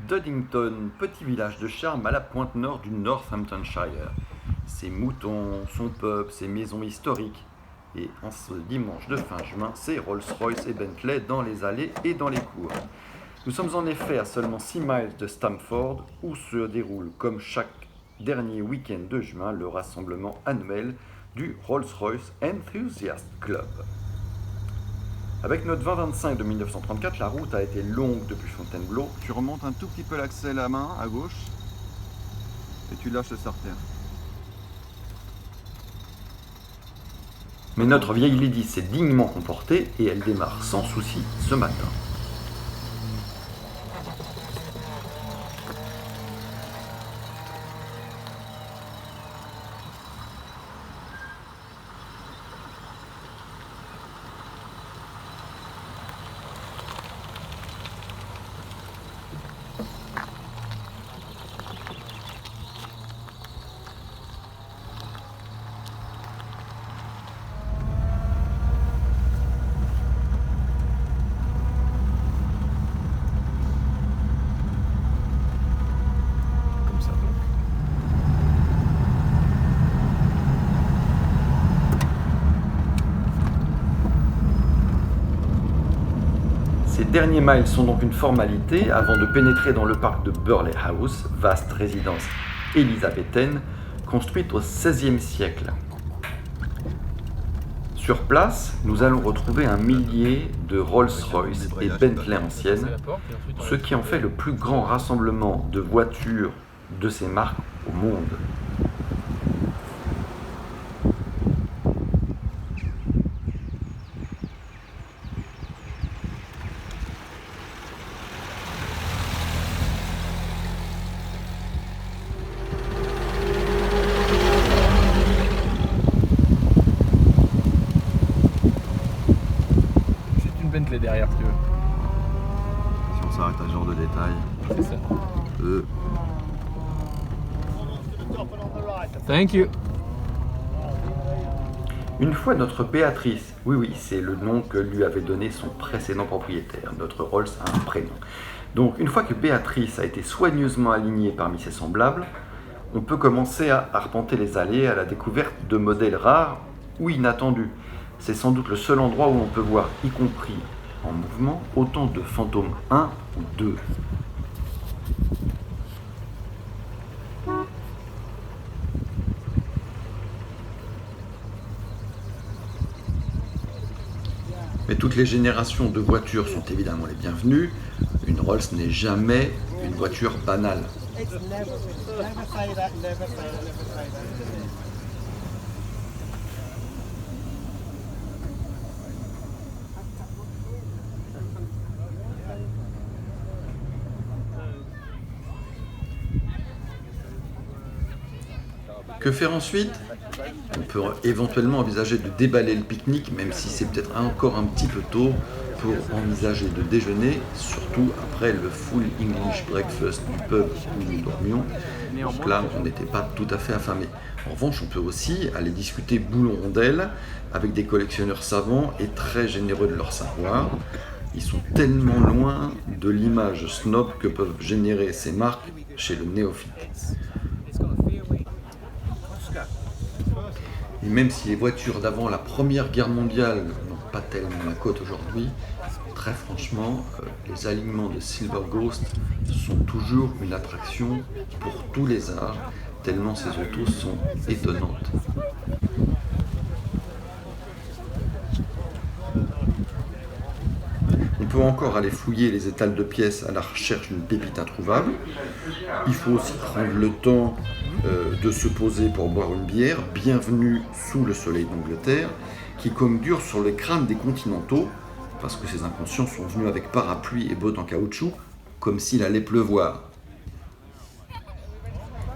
Duddington, petit village de charme à la pointe nord du Northamptonshire. Ses moutons, son pub, ses maisons historiques. Et en ce dimanche de fin juin, c'est Rolls-Royce et Bentley dans les allées et dans les cours. Nous sommes en effet à seulement 6 miles de Stamford, où se déroule, comme chaque dernier week-end de juin, le rassemblement annuel du Rolls-Royce Enthusiast Club. Avec notre 2025 de 1934, la route a été longue depuis Fontainebleau. Tu remontes un tout petit peu l'accès à main, à gauche, et tu lâches le starter. Mais notre vieille lady s'est dignement comportée et elle démarre sans souci ce matin. Ces derniers miles sont donc une formalité avant de pénétrer dans le parc de Burley House, vaste résidence élisabéthaine construite au XVIe siècle. Sur place, nous allons retrouver un millier de Rolls-Royce et Bentley anciennes, ce qui en fait le plus grand rassemblement de voitures de ces marques au monde. Bentley derrière, si tu veux. Si on s'arrête à ce genre de détails. C'est ça. Thank you. Une fois notre Béatrice, oui, c'est le nom que lui avait donné son précédent propriétaire, notre Rolls a un prénom. Donc une fois que Béatrice a été soigneusement alignée parmi ses semblables, on peut commencer à arpenter les allées à la découverte de modèles rares ou inattendus. C'est sans doute le seul endroit où on peut voir, y compris en mouvement, autant de Phantom 1 ou 2. Mais toutes les générations de voitures sont évidemment les bienvenues. Une Rolls n'est jamais une voiture banale. Que faire ensuite ? On peut éventuellement envisager de déballer le pique-nique, même si c'est peut-être encore un petit peu tôt pour envisager de déjeuner, surtout après le full English breakfast du pub où nous dormions. Donc là, on n'était pas tout à fait affamés. En revanche, on peut aussi aller discuter boulon-rondelle avec des collectionneurs savants et très généreux de leur savoir. Ils sont tellement loin de l'image snob que peuvent générer ces marques chez le néophyte. Et même si les voitures d'avant la Première Guerre mondiale n'ont pas tellement la cote aujourd'hui, très franchement, les alignements de Silver Ghost sont toujours une attraction pour tous les âges, tellement ces autos sont étonnantes. On peut encore aller fouiller les étals de pièces à la recherche d'une pépite introuvable. Il faut aussi prendre le temps de se poser pour boire une bière, bienvenue sous le soleil d'Angleterre, qui comme dure sur le crâne des continentaux, parce que ces inconscients sont venus avec parapluie et bottes en caoutchouc, comme s'il allait pleuvoir.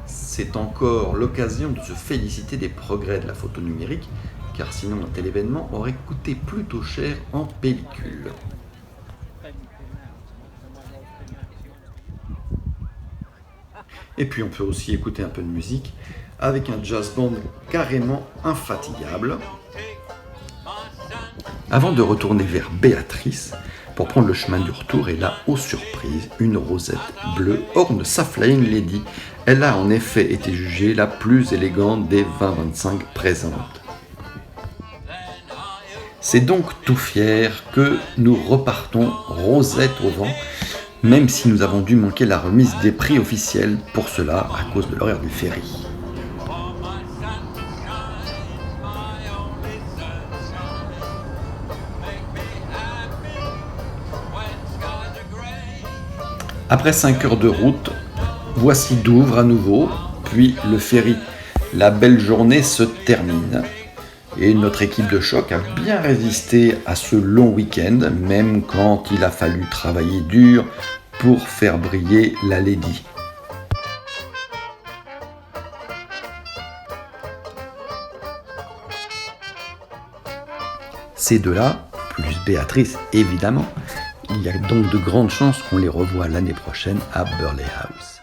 C'est encore l'occasion de se féliciter des progrès de la photo numérique, car sinon un tel événement aurait coûté plutôt cher en pellicule. Et puis on peut aussi écouter un peu de musique avec un jazz band carrément infatigable. Avant de retourner vers Béatrice, pour prendre le chemin du retour, et là, aux surprises, une rosette bleue orne sa Flying Lady. Elle a en effet été jugée la plus élégante des 20-25 présentes. C'est donc tout fier que nous repartons rosette au vent, même si nous avons dû manquer la remise des prix officiels pour cela à cause de l'horaire du ferry. Après 5 heures de route, voici Douvres à nouveau, puis le ferry. La belle journée se termine. Et notre équipe de choc a bien résisté à ce long week-end, même quand il a fallu travailler dur pour faire briller la Lady. Ces deux-là, plus Béatrice évidemment, il y a donc de grandes chances qu'on les revoie l'année prochaine à Burley House.